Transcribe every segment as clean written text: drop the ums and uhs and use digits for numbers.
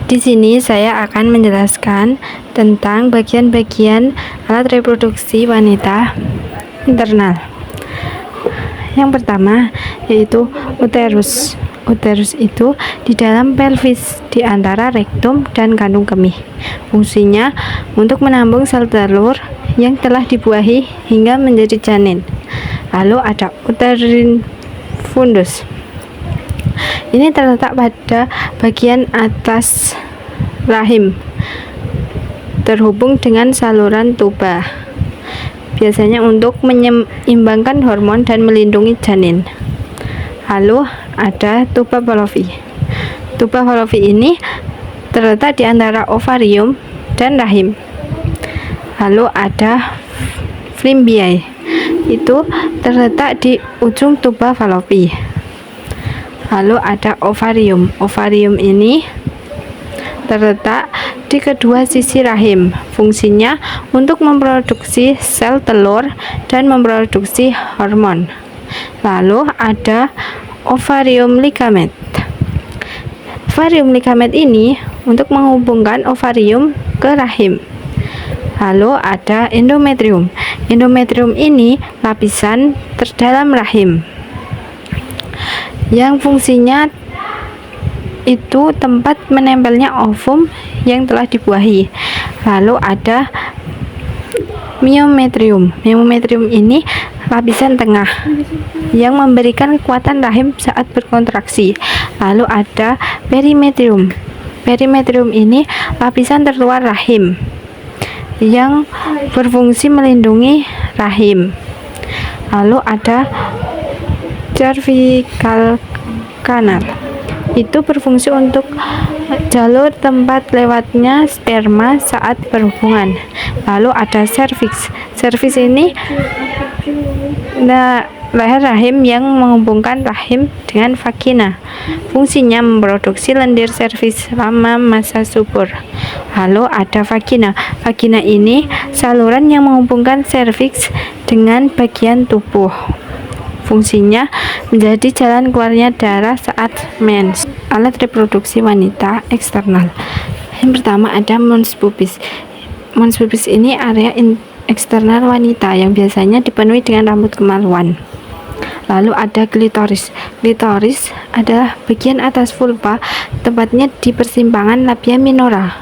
Di sini saya akan menjelaskan tentang bagian-bagian alat reproduksi wanita internal. Yang pertama yaitu uterus. Uterus itu di dalam pelvis di antara rektum dan kandung kemih. Fungsinya untuk menampung sel telur yang telah dibuahi hingga menjadi janin. Lalu ada uterine fundus. Ini terletak pada bagian atas rahim, terhubung dengan saluran tuba, biasanya untuk menyeimbangkan hormon dan melindungi janin. Lalu ada tuba Fallopi. Tuba Fallopi ini terletak di antara ovarium dan rahim. Lalu ada fimbriae, itu terletak di ujung tuba Fallopi. Lalu ada ovarium. Ovarium ini terletak di kedua sisi rahim. Fungsinya untuk memproduksi sel telur dan memproduksi hormon. Lalu ada ovarium ligament. Ovarium ligament ini untuk menghubungkan ovarium ke rahim. Lalu ada endometrium. Endometrium ini lapisan terdalam rahim, yang fungsinya itu tempat menempelnya ovum yang telah dibuahi. Lalu ada myometrium. Myometrium ini lapisan tengah yang memberikan kekuatan rahim saat berkontraksi. Lalu ada perimetrium. Perimetrium ini lapisan terluar rahim yang berfungsi melindungi rahim. Lalu ada cervical canal, itu berfungsi untuk jalur tempat lewatnya sperma saat berhubungan. Lalu ada serviks. Serviks ini leher rahim yang menghubungkan rahim dengan vagina. Fungsinya memproduksi lendir serviks selama masa subur. Lalu ada vagina. Vagina ini saluran yang menghubungkan serviks dengan bagian tubuh. Fungsinya menjadi jalan keluarnya darah saat mens. Alat reproduksi wanita eksternal. Yang pertama ada mons pubis. Mons pubis ini area eksternal wanita yang biasanya dipenuhi dengan rambut kemaluan. Lalu ada klitoris. Klitoris adalah bagian atas vulva, tepatnya di persimpangan labia minora.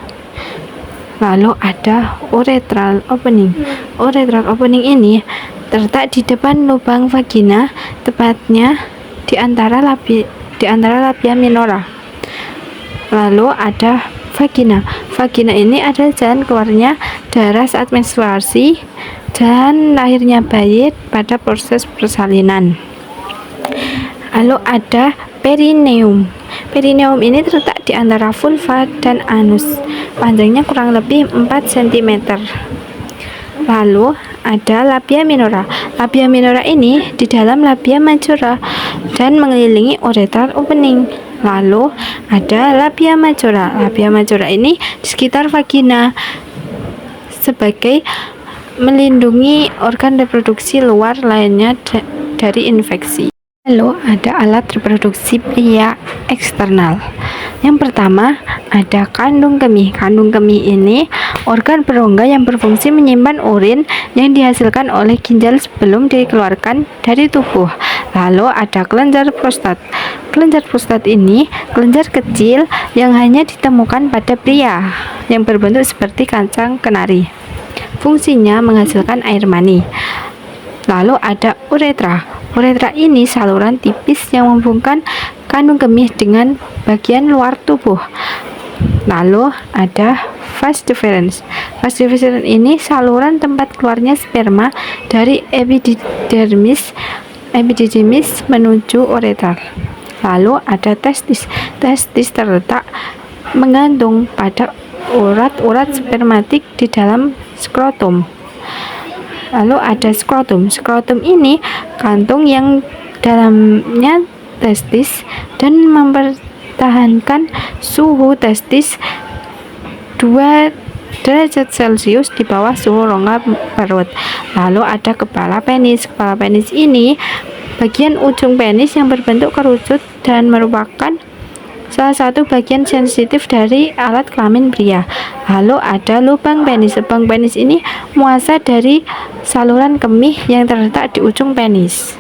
Lalu ada urethral opening. Urethral opening ini terletak di depan lubang vagina, tepatnya di antara labia minora. Lalu ada vagina. Vagina ini adalah jalan keluarnya darah saat menstruasi dan lahirnya bayi pada proses persalinan. Lalu ada perineum. Perineum ini terletak di antara vulva dan anus. Panjangnya kurang lebih 4 cm. Lalu ada labia minora. Labia minora ini di dalam labia majora dan mengelilingi urethral opening. Lalu ada labia majora. Labia majora ini di sekitar vagina sebagai melindungi organ reproduksi luar lainnya dari infeksi. Lalu ada alat reproduksi pria eksternal. Yang pertama ada kandung kemih. Kandung kemih ini organ berongga yang berfungsi menyimpan urin yang dihasilkan oleh ginjal sebelum dikeluarkan dari tubuh. Lalu ada kelenjar prostat. Kelenjar prostat ini kelenjar kecil yang hanya ditemukan pada pria, yang berbentuk seperti kacang kenari. Fungsinya menghasilkan air mani. Lalu ada uretra. Uretra ini saluran tipis yang menghubungkan kandung kemih dengan bagian luar tubuh. Lalu ada vas deferens. Vas deferens ini saluran tempat keluarnya sperma dari epididymis menuju uretra. Lalu ada testis. Testis terletak menggantung pada urat-urat spermatik di dalam skrotum. Lalu ada skrotum. Skrotum ini kantung yang dalamnya testis dan mempertahankan suhu testis 2 derajat Celcius di bawah suhu rongga perut. Lalu ada kepala penis. Kepala penis ini bagian ujung penis yang berbentuk kerucut dan merupakan salah satu bagian sensitif dari alat kelamin pria. Lalu ada lubang penis. Lubang penis ini muasa dari saluran kemih yang terletak di ujung penis.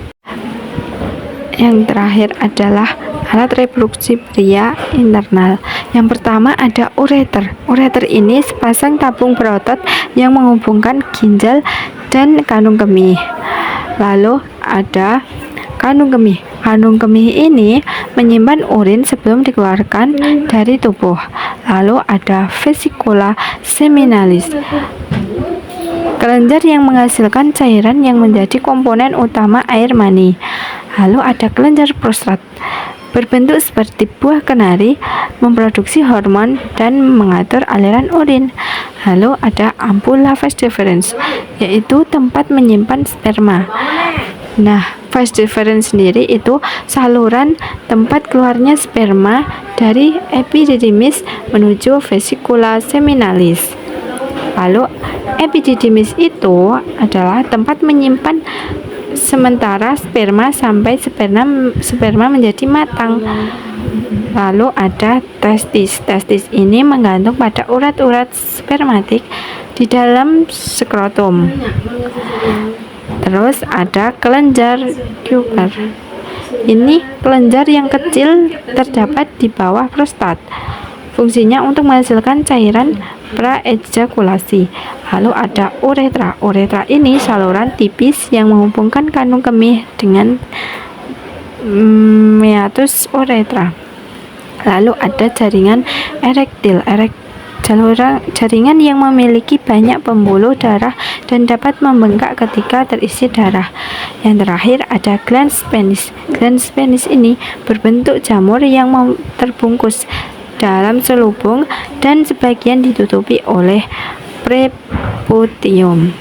Yang terakhir adalah alat reproduksi pria internal. Yang pertama ada ureter. Ureter ini sepasang tabung berotot yang menghubungkan ginjal dan kandung kemih. Lalu ada kandung kemih. Kandung kemih ini menyimpan urin sebelum dikeluarkan dari tubuh. Lalu ada vesicula seminalis, kelenjar yang menghasilkan cairan yang menjadi komponen utama air mani. Lalu ada kelenjar prostat, berbentuk seperti buah kenari, memproduksi hormon dan mengatur aliran urin. Lalu ada ampulla vas deferens, yaitu tempat menyimpan sperma. Nah, vas deferens sendiri itu saluran tempat keluarnya sperma dari epididymis menuju vesicula seminalis. Lalu epididymis itu adalah tempat menyimpan sementara sperma sampai sperma menjadi matang. Lalu ada testis. Testis ini menggantung pada urat-urat spermatik di dalam skrotum. Terus ada kelenjar Kuiper. Ini kelenjar yang kecil terdapat di bawah prostat. Fungsinya untuk menghasilkan cairan praejakulasi. Lalu ada uretra. Uretra ini saluran tipis yang menghubungkan kandung kemih dengan meatus uretra. Lalu ada jaringan erektil. Jaringan yang memiliki banyak pembuluh darah dan dapat membengkak ketika terisi darah. Yang terakhir ada glans penis. Glans penis ini berbentuk jamur yang terbungkus dalam selubung dan sebagian ditutupi oleh preputium.